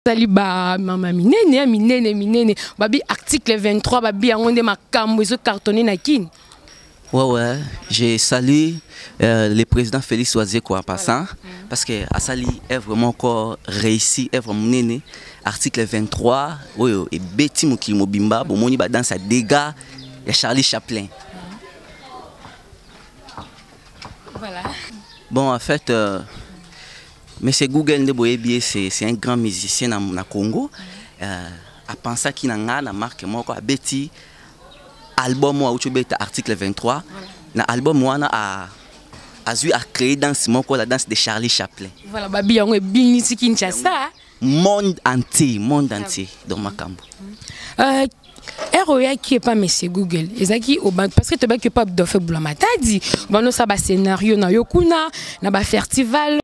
Saliba mama minene babi article 23 babi angonde makambo ezo cartonné na kin. Ouais, j'ai salué le président Félix Ouazeko en passant, parce que Asali est vraiment encore réussi, est vraiment néné. Article 23, et Betty Muki Mobimba, bon moni dans sa dégâts, il y a Charlie Chaplin. Voilà. Bon, en fait, Monsieur Google Ndeboyebi, c'est un grand musicien na Congo. À penser qu'il y a une marque a Betty. Album moi article 23 na album moi a créé danse la danse de Charlie Chaplin. Voilà babi yango e binisi Kinshasa monde entier dans makambo. ROA qui est pas Monsieur Google ezaki parce que tu pas capable de faire boulama t'a dit bano ça ba scénario na yokuna na ba festival.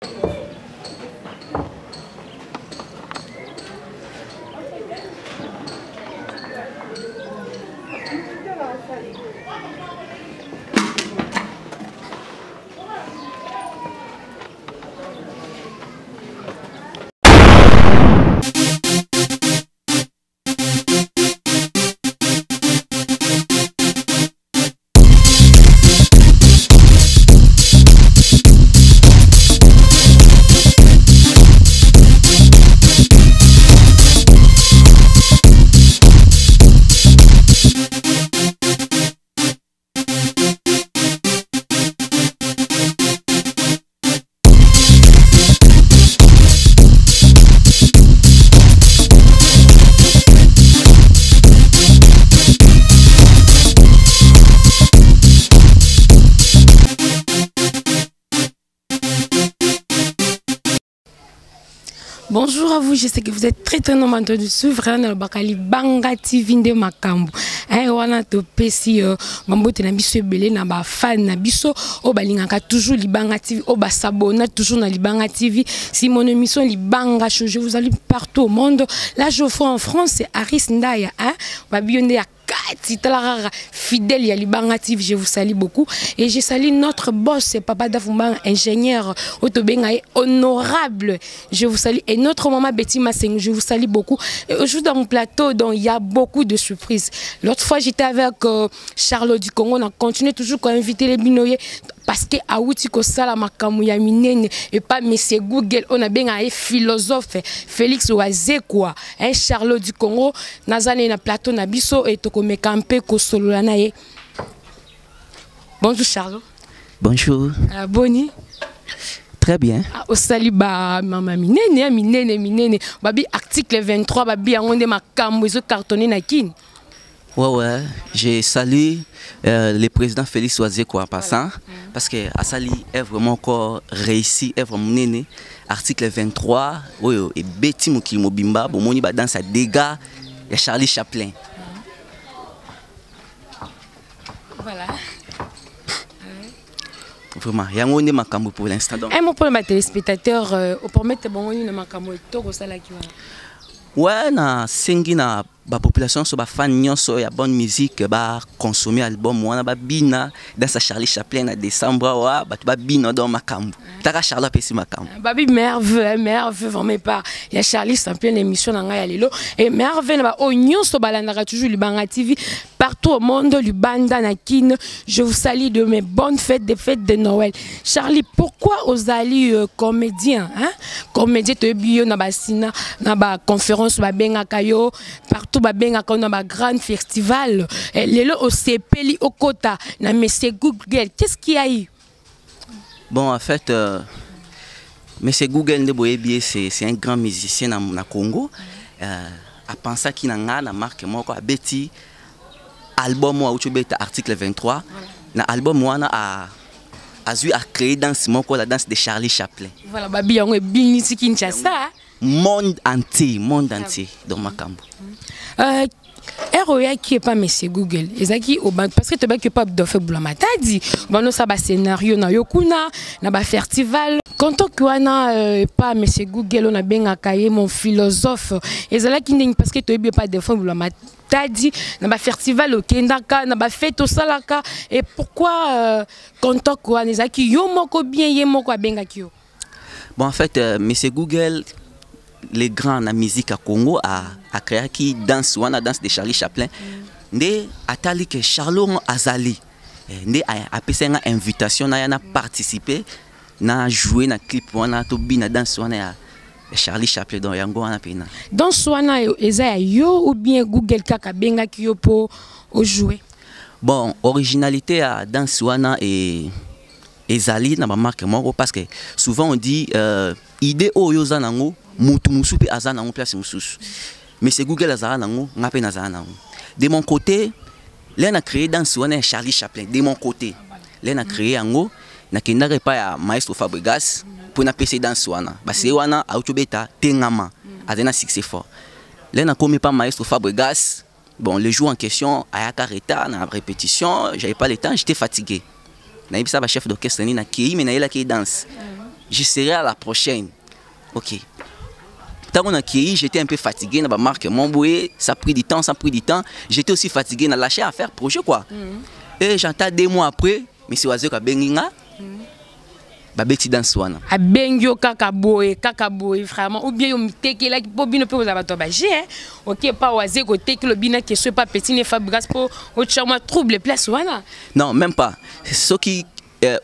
Bonjour à vous, je sais que vous êtes très nombreux de suivre dans le Bakali Banga TV de Makambo. Wana to pesi mambote na biso ebele na ba fan na biso o balingaka toujours Libanga TV o ba s'abonner toujours na Libanga TV. Si mon émission Libanga Show, je vous salue partout au monde. Là je fais en France, c'est Aris Ndaya ba bionde fidèle ya Libanga TV, je vous salue beaucoup et je salue notre boss Papa Dafumba, ingénieur honorable, je vous salue, et notre maman Betty Masseng, je vous salue beaucoup. Et aujourd'hui dans mon plateau, donc il y a beaucoup de surprises. L'autre fois j'étais avec Charlotte du Congo, on a continué toujours à inviter les binoyers parce que Aouti ko sala makambo ya minene et pas Monsieur Google, on a bien un philosophe Félix Ouazeko, Charlotte du Congo, nazane na plateau na biso et toko mekampe ko solola na ye. Bonjour Charlotte. Bonjour. Boni. Très bien. Au saliba mama minene babi article 23 babi angonde makambo ezo cartonné na kin. Ouais, j'ai salué le président Félix Ouazeko en passant, parce que Asali est vraiment encore réussi, est vraiment néné. Article 23, et Betty Muki Mobimba, bon moni dans sa dégâts, il y a Charlie Chaplin. Voilà. Vraiment, il y a un makambo pour l'instant. Un mot pour les téléspectateurs, pour mettre bon ni makambo et tout ça là qui va. Ouais, na sengi na ba population so ba fan nyonso ya bonne musique ba consommer album wana ba bina dans sa Charlie Chaplin na décembre wa ba tu ba bina dans makambo. Taka Charlotte pesi makambo. Babi merveille vraiment pas. Il y a Charlie Chaplin l'émission na nga ya lelo et merveille na ba o nyonso balandaka toujours Libanga TV partout au monde Libanda na kin. Je vous salue de mes bonnes fêtes, des fêtes de Noël. Charlie, pourquoi osali comédien comédien to bio na ba sina na ba conférence ba benga kayo partout ba benga na ba grand festival lelo au sepeli au kota na Monsieur Google, qu'est-ce qu'il y a eu? Bon, en fait Monsieur Google Ndeboyebi, c'est un grand musicien na Congo. À penser qu'il y a une marque a Betty album moi article 23 na album moi a créé danse la danse de Charlie Chaplin. Voilà babi yango e binisi Kinshasa monde entier dans makambo. ROA qui est pas Monsieur Google ezaki parce que tu pas capable de faire boulama t'a dit bano ça ba scénario na yokuna na ba festival quand on wana pas Monsieur Google on a bien accueilli mon philosophe ezalaki ndenge parce que tu pas de faire boulama t'a dit na ba festival au Kendaka na ba fête au Salaka et pourquoi quand on wana ezaki yo moko bien ye moko abengaki yo. Bon, en fait Monsieur Google les grands na musique à Congo a créé qui danse danse de Charlie Chaplin ndé atali que Charlot azali ndé a passé une invitation na participer na jouer na clip wana to bina danse wana Charlie Chaplin dans yango wana pena. Danse wana eza yo ou bien Google kaka benga ki yo po o jouer. Bon, originalité à danse wana et ezali na ba marque moko parce que souvent on dit idée oyo za nango mutu musu pe aza nango place mususu. Mais c'est Google azara nango ngape na za nango. De mon côté, là on a créé danse wana Charlie Chaplin. De mon côté, là on a créé yango na kendare pa ya Maestro Fabregas pour na PC danse wana. Parce que wana autobeta tengama azena succès fort. Là on a commis pas Maestro Fabregas. Bon, le jour en question, à Yakareta, dans la répétition, j'avais pas le temps, j'étais fatigué. Je suis le chef d'orchestre, mais je suis danse. Je serai à la prochaine. Ok. Tant qu'on a j'étais un peu fatigué, dans la marque Montboué, ça a pris du temps, J'étais aussi fatigué, dans lâché à faire projet quoi. Et j'entends 2 mois après, M. Oazé a benginga. Babeti danse wana. A bengyo kaka boy vraiment ou bien yo mteke la po bino pe ozaba to ba hein. OK pas Oazé ko teke lo bina que soit pas petit ne Fabregas po o chama trouble place wana. Non, même pas. Ce qui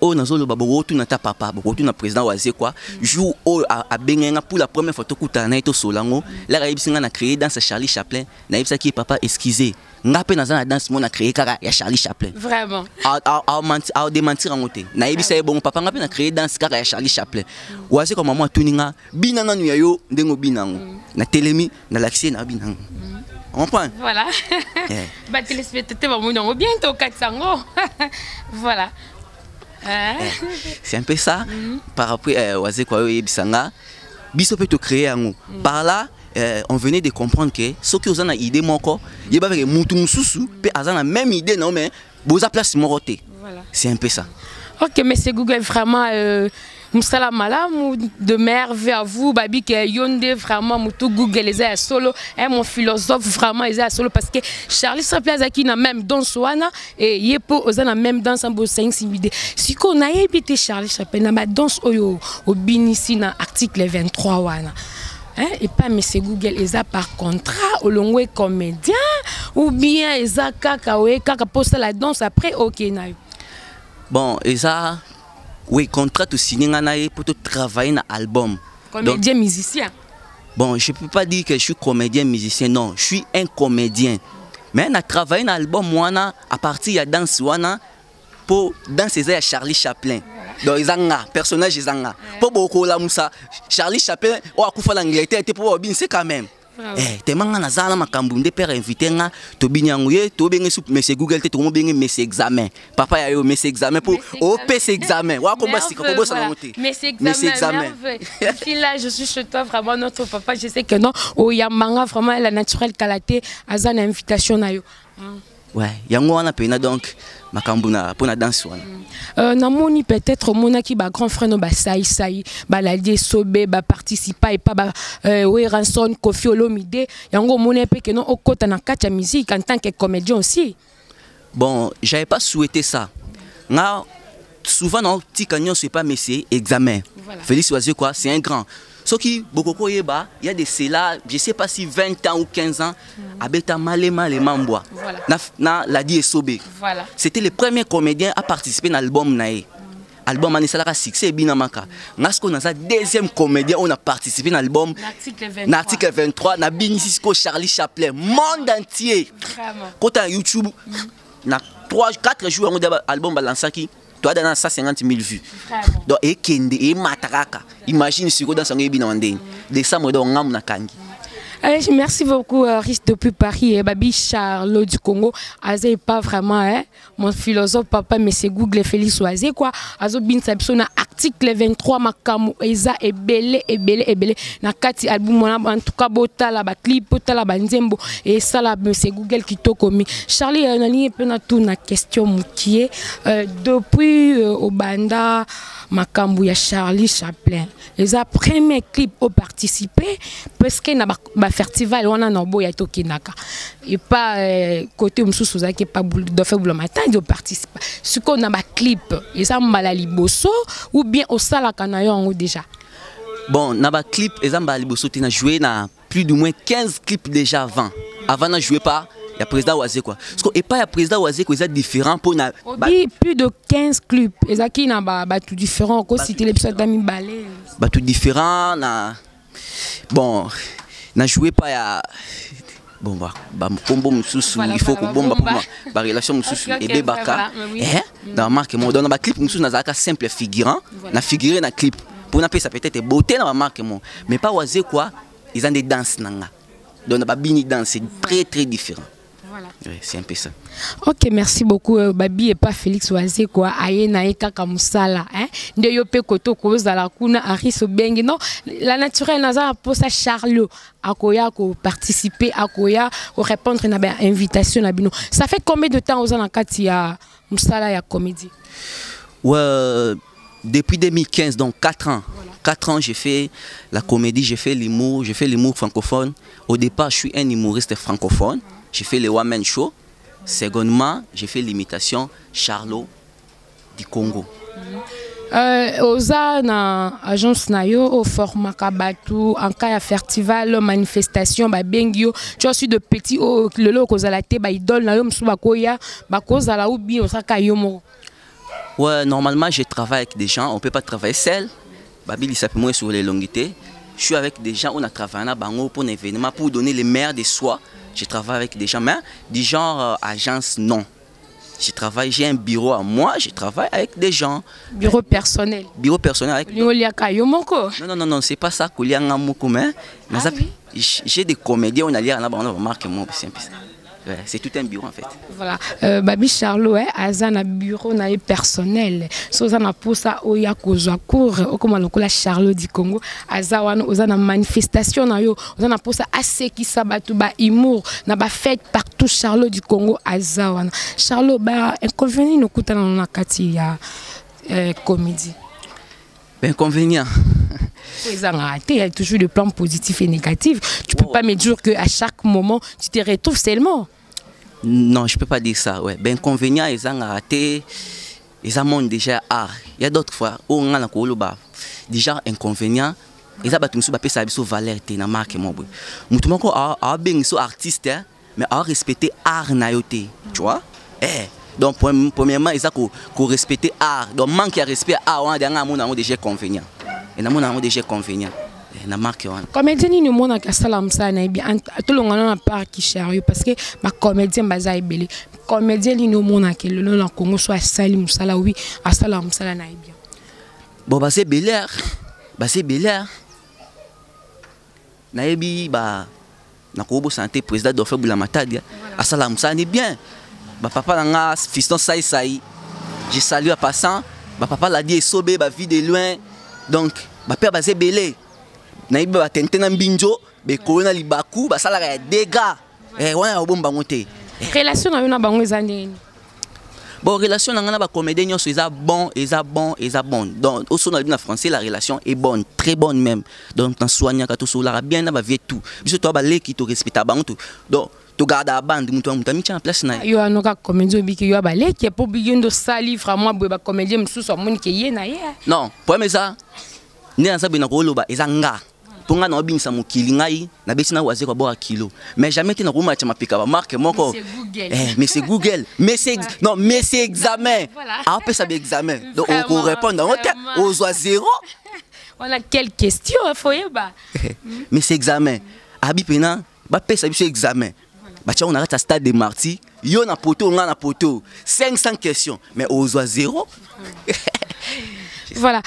au nazolo babo tu na ta papa, babo tu na président Oazé quoi. Jour au a bengenga pour la première fois to kutana to solango. La raibsinga na créé dans Charlie Chaplin. Na ibsa ki papa excusez. Ngape na za danse mon a créé kaka ya Charlie Chaplin. Vraiment. A démentir en côté. Na ibisa bon papa ngape na créé danse kaka ya Charlie Chaplin. Oazé comme maman tuninga binanga nu yayo ndengo binango. Na telemi na l'accès na binango. On comprend? Voilà. Bah téléspectateurs vont bientôt 400. Voilà. C'est un peu ça. Par rapport à Oazé quoi yebisanga. Biso peut te créer un par là. On venait de comprendre que ceux qui ont une idée moko, il y a des mutu mususu, peut avoir la même idée non mais boza place moroté. C'est un peu ça. OK, mais c'est Google vraiment Moussala Malam de merveille à vous babi que yonde vraiment mutu Google les a solo et mon philosophe vraiment les a solo parce que Charlie Chaplin qui na même danse wana et yepo ozana même danse en bo 5 idées. Si qu'on a évité Charlie Chaplin na danse oyo au binisi na article 23 wana. Hein? Et pas M. Google, ils ont par contrat, au long comédien, ou bien ils ont kaka poste la danse après, ok. Bon, ils ont oui, contrat de signer pour travailler dans l'album. Comédien musicien? Bon, je ne peux pas dire que je suis comédien musicien, non, je suis un comédien. Mais on a travaillé dans l'album, à partir de la danse, pour danser à Charlie Chaplin. Donc ils ont un personnage ils ont pour beaucoup là Moussa Charlie Chaplin ou akufa l'Angleterre était pour bien c'est quand même tellement na zala makambu de père invité nga to binyanguye to benga soup monsieur Google te to mo benga monsieur examen papa ya yo monsieur examen pour au PC examen wa ko basi ko bossa na moté monsieur examen si là je suis chez toi vraiment notre papa je sais que non o yamanga vraiment la naturelle qualité azana invitation na yo. Ouais, yango wana pena donc makambuna pour la danse wana. Namoni peut-être mona ki ba grand frère no ba sai ba la die sobe ba participa et pas ba we ranson Kofi Olomide yango mona pe que non okota na kati ya musique en tant que comédien aussi. Bon, j'avais pas souhaité ça. Nga souvent non petit canyon c'est pas mais c'est examen. Félix Oazé quoi, c'est un grand. Ce qui beaucoup il y a des cela, je sais pas si 20 ans ou 15 ans, abeta malema les mambois. Na la die sobé. Voilà. C'était le premier comédien à participer dans l'album naé. Album Anisala a succès binamaka. Nasko na sa deuxième comédien on a participé dans l'album l'article 23 na Binisisco Charlie Chaplin monde entier. Vraiment. Quand à YouTube na 3-4 jours on a album balansaki. Tu as dans 150 000 vues. Donc, et Kende, et Mataraka. Imagine si vous dans sonébinandé. Des samedi on a kangi. Merci beaucoup, Riz depuis Paris et Babi Charlot du Congo. Azé pas vraiment, hein, mon philosophe papa, mais c'est Google Félix Oazé quoi. Azo bin sabsona article 23 makamu eza ebele. Na kati album en tout cas botala ba clip botala ba nzembo et ça là c'est Google qui to commis. Charlie nani pe na tout na question mukie depuis au banda makambu ya Charlie Chaplin. Les premier clip au participé parce que na ba festival on a nobo ya tokinaka et pas côté msusu za qui pas de faire le matin de participer. Ce qu'on a ba clip et ça mbala liboso ou bien au sala kanayo déjà. Bon, dans le clip, on a joué dans plus ou moins 15 clips déjà avant. Avant, on a joué pas. Il y a président Oazé quoi. Et pas il y a président Oazé qui est différent pour na. Plus de 15 clips. Et ça qui n'a pas tout différent. Quoi si l'épisode d'amis balé. Bah tout différent na. Bon, n'a joué pas ya. Bon bah combo mususu il faut que bon bah relation mususu et bebaka. Dans marque moi dans ba clip mususu na zaka simple figurant, na figurer na clip. Pour na ça peut-être beauté dans marque moi. Mais pas Oazé quoi, ils ont des danses nanga. Donc na ba bini danse c'est très très différent. Voilà. Oui, c'est un peu ça. Ok, merci beaucoup. Babi et pas Félix Oazé quoi. Aye na kaka musala, hein. De yope koto koza la kuna ariso bengi non. La naturelle naza pour ça Charlot akoya ko participer akoya ko répondre na ba invitation na bino. Ça fait combien de temps aux kati ya musala ya comédie? Ouais, depuis 2015 donc 4 ans. Voilà. 4 ans j'ai fait la comédie, j'ai fait l'humour francophone. Au départ, je suis un humoriste francophone. J'ai fait les One Man Show. Secondement, j'ai fait l'imitation Charlot du Congo. Oza na agence nayo au format kabatu en cas de festival manifestation ba bengio tu as su de petit au lelo ko zalate ba idole nayo msuba koya ba ko zala ubi osaka yomo. Ouais, normalement je travaille avec des gens, on peut pas travailler seul. Babili s'appelle moi sur les longuités. Je suis avec des gens, on a travaillé à Bango pour un événement pour donner les meilleurs de soi. Je travaille avec des gens, mais du genre agence, non. J'ai un bureau à moi, je travaille avec des gens. Bureau personnel. Bureau personnel avec. Non, c'est pas ça. J'ai des comédiens, on a lié à la marque, moi, c'est un peu ça. Ouais, c'est tout un bureau en fait. Voilà. Babi Charlot, Azan a bureau personnel. So Azan pour ça oya kozwa cours comme on Charlot du Congo. Azan Ozana manifestation na yo. Ozana pour ça assez qui sabatu ba humour na ba fête partout Charlot du Congo Azan. Charlot ba inconvénient no kutana na kati ya comédie. Inconvénient. Il y a toujours des plans positifs et négatifs. Tu ne peux pas me dire qu'à chaque moment, tu te retrouves seulement. Non, je ne peux pas dire ça. Ouais. Ben, inconvénient, ils ont raté. Ils ont déjà art. Il y a d'autres fois où on a déjà inconvénient. Ils ont valeur na marque moi. Mutumo ko a ben so artiste mais a respecter art na yote, tu vois? Donc premièrement, ils ont respecter art. Donc manque de respect art, on a déjà inconvénient. Et nous avons déjà convenu. Comédien ni nous mona kasalam ça na bien tout le monde na part qui sérieux parce que ma comédien baza ebele comédien ni nous mona que le na Congo soit sali musala oui asalam sala na bien bon bah c'est Belair na ebi ba na ko bo santé président d'Offer Boulamatadia asalam ça ni bien ba papa nga fiston sai je salue à passant ba papa l'a dit sobé ba vie de loin. Donc, ma père basé belé. Naïbe ba tente na mbinjo, be corona libaku, ba sala ya dégâts. Wana bomba monter. Relation na bango ezandeni. Bon, relation na ba comédien nyonso eza bon. Donc, au son na français la relation est bonne, très bonne même. Donc, tan soigna ka to so la bien na ba vie tout. Biso to ba leki to respecta bango tout. Donc, to garda bande mutu mutami en place na. Yo anoka comédien biki yo ba leki pour bigindo sali vraiment ba comédien msusu amoni ke ye na ye. Non, pour mais ça ne anza bina ko loba ezanga. Ponga na obinisa mukili ngai na beti na waze ko bora kilo. Mais jamais te na ko matcha mapika ba marque moko. Mais c'est Google. Mais c'est examen. Ah peut ça examen. Donc on répond dans aux oies zéro. On a quelle question foye ba. Mais c'est examen. Abi pena ba pesa biso examen. Bah tiens on arrête à stade des martyrs. Yo na poto on na poto. 500 questions mais aux oies zéro. Voilà,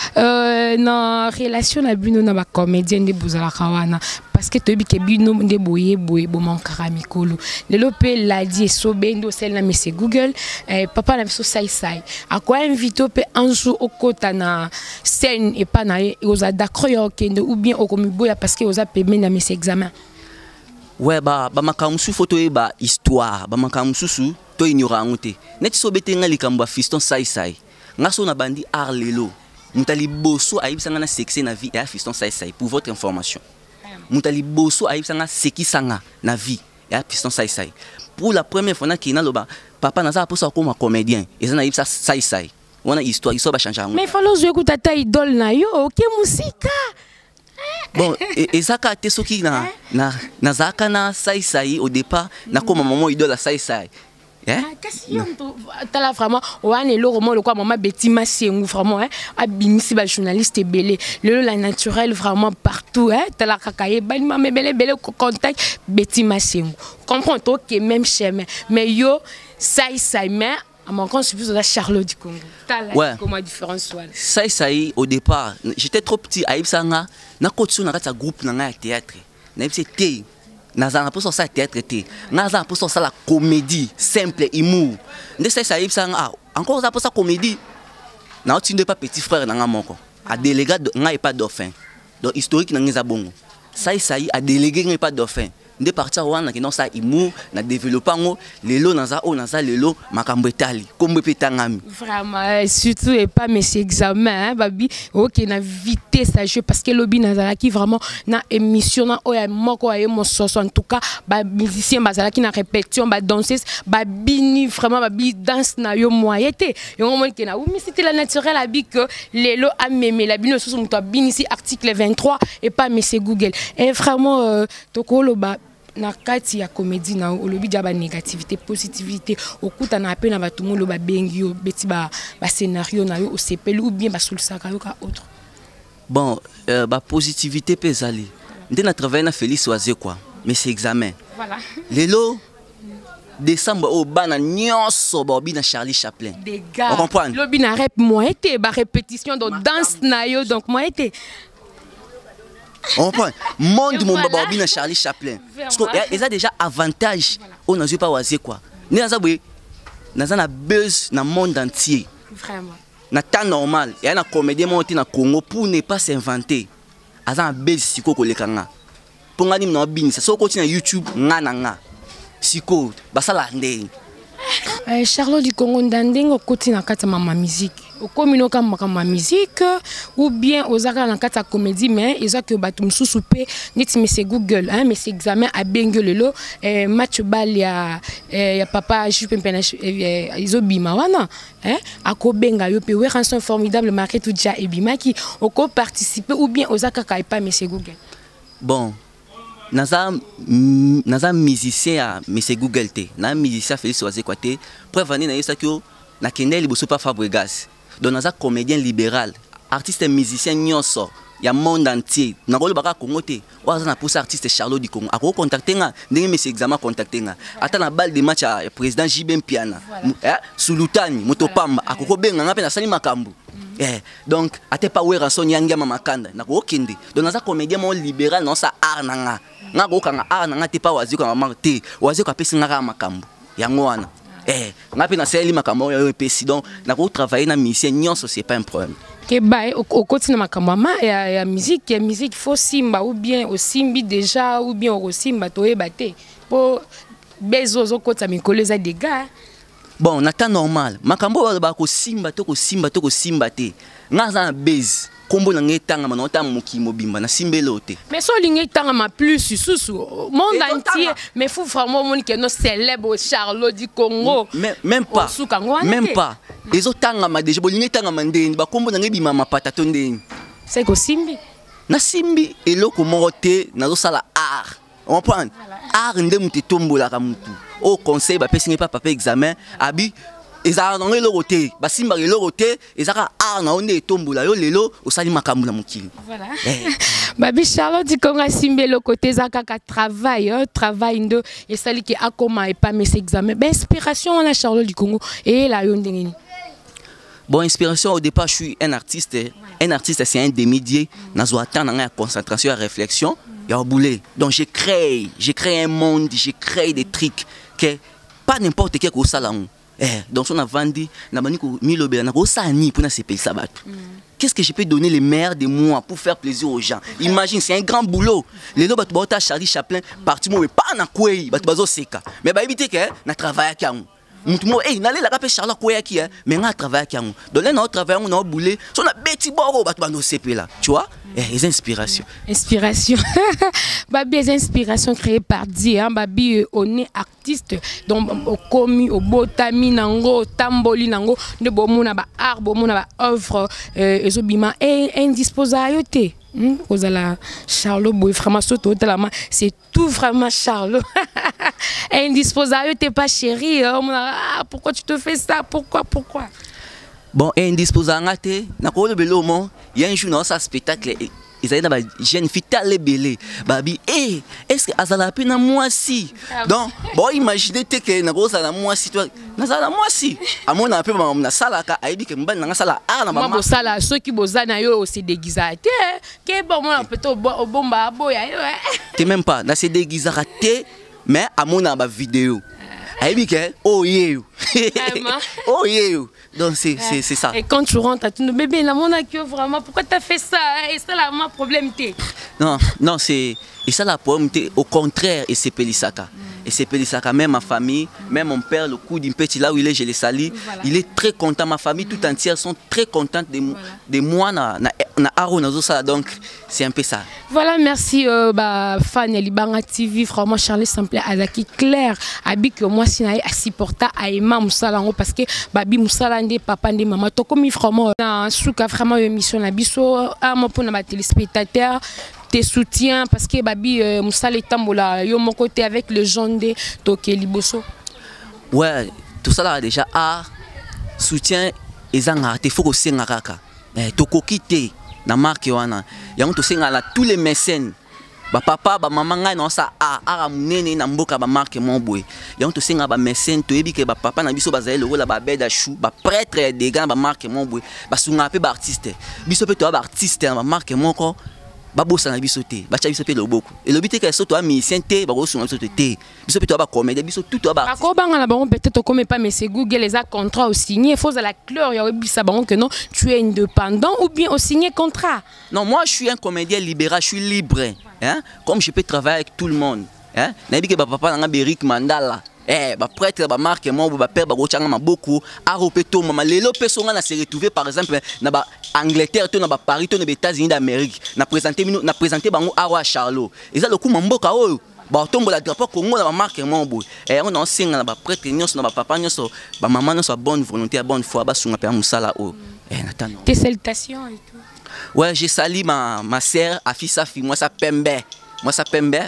na relation na bino na ba comédien de bozala kawana parce que tobi ke bino de boye bo mankara mikolo lelo pe la di sobendo celle na monsieur Google papa na biso sai akwa invité pe anzu okota na scène et pas na oza d'accord okende ou bien okomiboya parce que oza peme na monsieur examen. Ouais ba makamusu photo e ba histoire ba makamusu to ignora ngote net sobete nga likambo fiston sai ngaso na bandi arlelo Moutali bosso aïb sanga sexe na vie et fiston sai pour votre information. Moutali bosso aïb sanga seki sanga na vie et fiston sai. Pour la première fois na kina loba papa naza pour ça comme comédien et ça na aïb sai. On a histoire va changer. Mais faut jouer écouter ta idole na yo, OK musique. Bon, et Zaka te soki na Zaka na sai au départ, na comme maman idole la sai. Qu'est-ce que là vraiment on est le roman le quoi maman Betty Massiengou vraiment abimisi ba journaliste belé le la naturel vraiment partout t'as la kakaye ba maman belé contact Betty Massiengou comprends toi que même chemin mais yo sai mais à mon compte je suis plus Charlotte du Congo comment différence soit sai au départ j'étais trop petit aïb sanga na kotsu na kata groupe na théâtre na c'était Nazana pour ça théâtre té Nazana pour ça la comédie simple humour nde ça yib sanga encore ça pour ça comédie na otinde pas petit frère na moko a délégué nga pas dauphin donc historique na ngeza bongo ça a délégué nga pas dauphin nde partir wana ki non ça humour na développer ngo lelo naza lelo makambo etali kombo petangami vraiment surtout et pas mes examens babi OK na vitesse à jeu parce que lobby nazala qui vraiment na émission na oya moko aye mon soso en tout cas ba musicien bazala qui na répétition ba danseuse ba bini vraiment babi danse na yo moyete yo moment que na mais c'était la naturelle abi que lelo a mémé la bino soso muto bini ici article 23 et pas monsieur Google et vraiment tokolo ba na kati ya comédie na olobi dia ba négativité positivité okuta na pe na batumu lo ba bengi yo beti ba scénario na yo au CPL ou bien ba sulsaka yo ka autre bon ba positivité pezali nde na travailler na Félix Oazé quoi mais c'est examen voilà lelo décembre au bana nyonso ba obi na Charlie Chaplin des gars on comprend lobi na rep moi été ba répétition donc danse na yo donc moi été on prend monde mon babi na Charlie Chaplin parce que ils a déjà avantage on n'a pas osé quoi ni dans un buzz dans monde entier vraiment na temps normal et na comédien monté na Congo pour ne pas s'inventer azan buzz siko kolekanga pour ngani na binisa so continue na YouTube nga siko basala ndenge Charlotte du Congo ndandengo koti na kata ma musique au communo kama ma musique ou bien aux arts na kata comédie mais ils ont que batum sousoupe niti mais c'est Google hein mais c'est examen à bengolelo match bal ya papa jupe mpena izobima wana hein akobenga yo pe we ranson formidable marqué tout déjà ebimaki oko participer ou bien aux arts kaka pas mais c'est Google bon naza musicien à monsieur Google té na musicien Félix Oazé quoi té preuve ani na yesa que na kendeli boso pas Fabregas donc naza comédien libéral artiste musicien nyonso ya monde entier na ko baka Congo té oza na pousse artiste Charlotte du Congo ako contacter nga ndenge monsieur examen contacter nga ata na balle de match ya président JB Mpiana Sulutani motopamba akoko benga nga pe na sali makambu donc ate pa we ranson yangia mama kanda na ko kende donc naza comédien mon libéral non sa art nanga nga ko kanga art nanga te pa wazi ko mama te wazi ko pesi nga makambu yango wana nga pe na sali makambu yo pesi donc na ko travailler na mission nyonso c'est pas un problème que bah au quotidien makambu ya musique faut simba ou bien au simbi déjà ou bien au simba to ebate pour bezozo kota mikoleza des gars bon na temps normal makambo ba ko simba to ko simba te nga za base kombo na ngetanga manota muki mobimba na simbelote mais so lingi tanga ma plus sous monde entier mais faut vraiment mon que no célèbre Charlotte du Congo même pas les autres tanga ma déjà bolingi tanga mandeni ba kombo na ngebima mapata to ndeni c'est ko simbi na simbi eloko morote na zo sala art on prend art ndemu te tombola ka mutu au conseil ba pesi pas papa examen abi ezala na lelo roté ba simba lelo roté ezaka art na onde tombola yo lelo osali makambu na mukili voilà babi Charlotte du Congo simbe le côté zaka ka travail ndo esali ki akoma et pas mes examens ben inspiration on a Charlotte du Congo et la yo ndengeni bon inspiration au départ je suis un artiste c'est un demi-dieu na zo attendre na concentration et réflexion ya boulé donc j'ai créé un monde j'ai créé des trucs que pas n'importe quel ko salam donc on a vendu na baniko milobela na ko sani pour na sepel sabat qu'est-ce que je peux donner les meilleurs de moi pour faire plaisir aux gens imagine c'est un grand boulot les no batu ba Charlie Chaplin parti mo pas na kwei batu bazo seka mais ba éviter que na travailler kango mutu mo nale la ka Charlotte kwei ki mais nga travailler kango donc là na travailler on a boulé so na beti boro batu ba no sepela tu vois les inspirations babi les inspirations créées par Dieu hein babi on est artiste donc au commis au botami nango tamboli nango de bomuna ba art bomuna ba œuvre ezobima et indisposayoté Ozala Charlot boy vraiment c'est tout vraiment Charlot. Indisposable, t'es pas chérie. Pourquoi tu te fais ça? Pourquoi? Bon, indisposable, il y a un jour dans ce spectacle. Ils avaient des jeunes filles très belles. Babi, est-ce que Azala peut na moi si? Donc, bon, imaginez que na goza na moi si toi, na zala moi si. À mon appel, na sala ka, aibi que mban na sala na maman. Moi, sala ceux qui boza na yo c'est déguisé. Que bon, moi peut-être au bomba boya. T'es même pas, na c'est déguisé mais à mon aba vidéo. Aibi que oh yeah. Oh yeah. Donc c'est ça. Et quand tu rentres, tu dis bébé, la mon accueil vraiment, pourquoi tu as fait ça? Et c'est là mon problème. Non, c'est ça la problème. Au contraire, et c'est Pelisaka. Et c'est Pelisaka, même ma famille, même mon père, le coup d'un petit là où il est, je l'ai sali. Voilà. Il est très content. Ma famille tout entière sont très contentes de moi. Donc c'est un peu ça. Voilà, merci fan Libanga TV, vraiment Charlie Sample Azaki clair. Abi que moi si naï supporta à Emma Moussalango parce que babi Moussalande papa de maman to comme vraiment na souka vraiment émission na biso à mon pour na téléspectateurs. Tes soutiens parce que babi Moussala Tambola yo mon côté avec le jaune de Tokeli Bosso. Ouais, tout ça là déjà soutien ezanga te faut que senga kaka. Toko kité na marque wana. Ya on to senga la tous les mécènes. Ba papa ba maman ngai non ça munene na mboka ba marque mon boy. Ya on to senga ba mécène to yebi ke ba papa na biso bazali le la ba beda chou ba prêtre des gars ba marque mon boy. Ba sunga pe ba artiste. Biso pe to ba artiste na marque mon ko. Babosa na biso te bacha biso pe loboko et lobité que soto a musicien te bako sunga biso te biso pe to ba comédie biso tout to ba ko banga na bango peut-être comme pas mais c'est Google les a contrat au signé faut à la couleur ya bisa bango que non tu es indépendant ou bien au signé contrat. Non, moi je suis un comédien libéral, je suis libre hein, comme je peux travailler avec tout le monde hein. Na bi ke ba papa na Beric Mandala ba prêtre ba marque mon ba père ba gochanga ma beaucoup a ropeto mama lelo pesonga na se retrouver par exemple na ba Angleterre to na ba Paris to na États-Unis d'Amérique na présenter bango awa Charlot eza le coup mboka oyo ba tombo la drapeau Congo na ba marque mon boy on a singa na ba prêtre nyonso na ba papa nyonso ba maman nyonso bonne volonté bonne foi ba sunga pe musala oyo natano tes salutations et tout. Ouais, j'ai sali ma sœur Afisa fi moi ça Pembe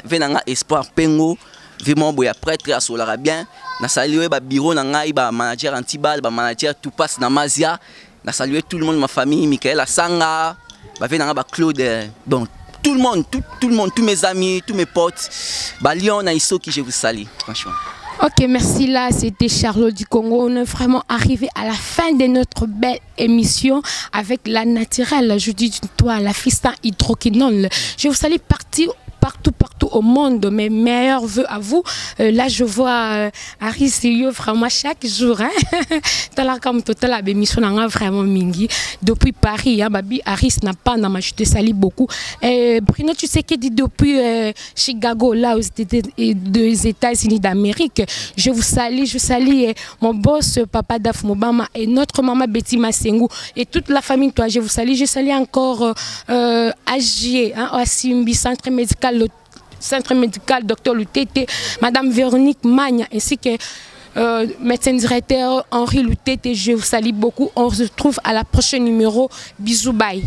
venanga espoir pengo vraiment boya prêtre à solara bien na saluer ba bureau na ngai ba manager Antibal ba manager tout passe na Mazia na saluer tout le monde ma famille Michael Asanga ba venanga ba Claude bon tout le monde tous mes amis tous mes potes ba Lyon na Iso qui je vous salue franchement. Ok, merci. Là, c'était Charlot du Congo. On est vraiment arrivé à la fin de notre belle émission avec la naturelle. Je dis toi, la fistin hydroquinone. Je vous salue partout au monde. Mes meilleurs vœux à vous. Là, je vois Aris vraiment chaque jour. Comme total émission vraiment mingi. Depuis Paris, Babi Aris n'a pas je te salue beaucoup. Bruno, tu sais qu'il dit depuis Chicago, là aux États-Unis d'Amérique. Je vous salue, mon boss Papa Daf Mobama et notre maman Betty Massengou et toute la famille. Toi, je vous salue. Je salue encore AG, Asimbi, Centre médical Dr Lutete, Madame Véronique Magne ainsi que médecin directeur Henri Lutete. Je vous salue beaucoup. On se retrouve à la prochaine numéro. Bisous, bye.